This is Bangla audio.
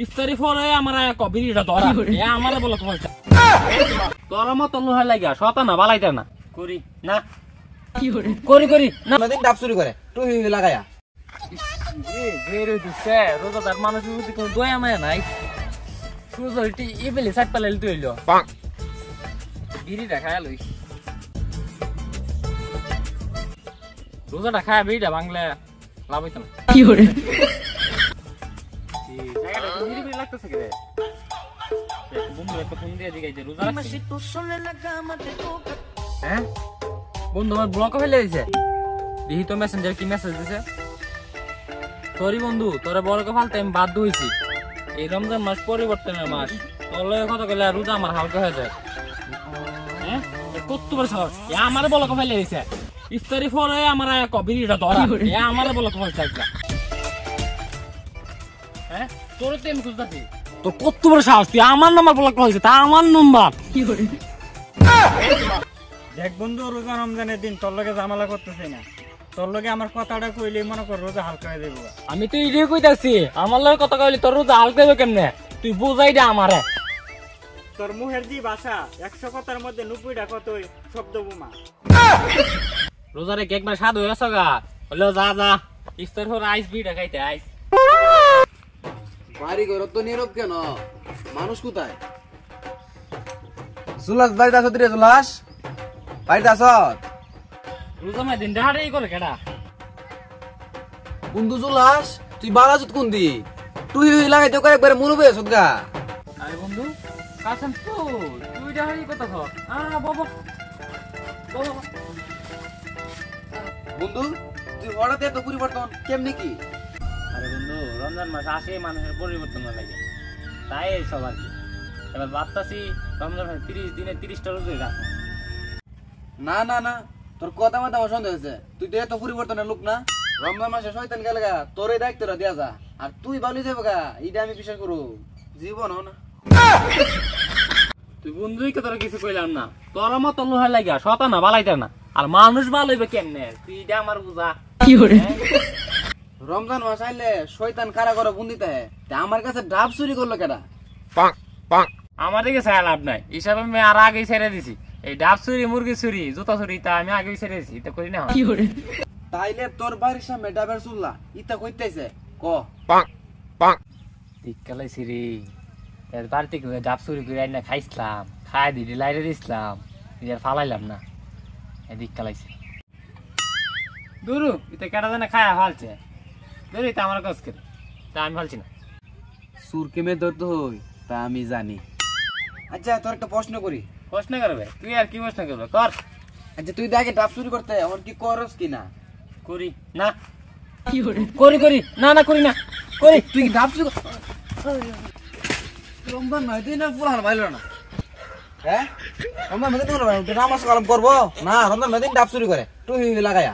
ইফতারি পরে আমার বিড়িটা ধরা আমার বলো তোর মতো লোহা লাগিয়া শতা না বালাইতে না করি না করি করি না ডাব চুরি করে তুই লাগায়া রোজাদার মানুষের প্রতি কোনো দয়া মায়া নাই সুযোগ এবেলে সাইড পালাইলে তুই হইল বিড়িটা খায়া লই রোজাটা খায়া বিড়িটা ভাঙলে লাভ হইতো না কি করে লাগতেছে কি রে বন্ধু একটা ফোন দিয়ে দিগাই যে রোজা রাখছিস হ্যাঁ বন্ধু আমার ব্লক ফেলে দিয়েছে দেখি তো মেসেঞ্জার কি মেসেজ দিছে সরি বন্ধু তোরা বড়কে ফালতে আমি বাধ্য হয়েছি এই রমজান মাস পরিবর্তনের মাস তোর লগে কথা কইলে রোজা আমার হালকা হয়ে যায় হ্যাঁ কত বড় সাহস আমার বলকে ফেলে দিয়েছে ইফতারি পরে আমার বিড়িটা ধরা আমার বলকে ফেলছে হ্যাঁ তোর তো আমি খুঁজতেছি তো কত বড় সাহস তুই আমার নাম্বার ব্লক করেছে তা আমার নাম্বার কি করে দেখ বন্ধু রোজা রমজানের দিন তোর লগে ঝামেলা করতেছি না তোর লগে আমার কথাটা কইলে মনে কর রোজা হালকা হয়ে যাবো আমি তো এটাই কইতাছি আমার লগে কথা কইলে তোর রোজা হালকা হবে কেমনে তুই বুঝাই দে আমারে তোর মুখের যে ভাষা 100 কথার মধ্যে 90টা কতই শব্দ বোমা রোজারে কেক না স্বাদ হয়ে গা হলো যা যা ইফতার হর আইস বিড়া খাইতে আইস বাড়ি ঘর তো নীরব কেন মানুষ কোথায় জুলাস বাড়িতে আসত রে জুলাস বাড়িতে আসত রোজা মা দিন ডাড়াই করে কেডা বন্ধু জুলাস তুই বালাজত কোন দি তুই লাগাইতে একবার মুরবে সদগা আরে বন্ধু কাছেন তুই ডাড়াই কথা কর বাবা বাবা বন্ধু তুই হঠাৎ এত পরিবর্তন কেমনে কি আরে বন্ধু রমজান মাস আসে মানুষের পরিবর্তন লাগে তাই সব আর কি এবার ভাবতাছি রমজান মাসে 30 দিনে 30টা রোজা রাখো না না না তোর কথা মতো আমার সন্দেহ হয়েছে তুই তো এত পরিবর্তনের লোক না রমজান মাসে শয়তান গেলে গা তোর এই দায়িত্বটা দেয়া যা আর তুই বালি যাবো গা এইটা আমি বিশ্বাস করু জীবন না তুই বন্ধুই কে তোর কিছু কইলাম না তোর মতো লোহা লাগিয়া শতা না বালাইতে না আর মানুষ ভালো হইবে কেমনে তুই এটা আমার বুঝা কি করে রমজান মাস আইলে শয়তান কারা করে বন্দিতে আমার কাছে ডাব চুরি করলো কেডা আমার দিকে ছায়া লাভ নাই হিসাব আমি আর আগেই ছেড়ে দিছি এই ডাব চুরি মুরগি চুরি জুতা চুরি তা আমি আগেই ছেড়ে দিছি এটা করি না তাইলে তোর বাড়ির সামনে ডাবের চুল্লা ইটা কইতেছে ক ঠিক কালাইছি রে এর বাড়িতে ডাব চুরি করে আইনা খাইছিলাম খাই দিদি লাইরে দিছিলাম এর ফালাইলাম না এদিক কালাইছি দুরু এটা কেটা জানা খায়া ফালছে দুরু এটা আমার কাজ করে তা আমি ফালছি না সুর কেমে ধরতে হই তা আমি জানি আচ্ছা তোর একটা প্রশ্ন করি প্রশ্ন করবে তুই আর কি প্রশ্ন করবে কর আচ্ছা তুই দেখে ডাব চুরি করতে এখন কি করস কি না করি না কি করি করি না না করি না করি তুই কি ডাব চুরি রমজান নয় তুই না ফুলান ভাইল না হ্যাঁ রমজান মেদিন নামাজ কালাম করবো না রমজান মেদিন ডাব চুরি করে তুই লাগায়া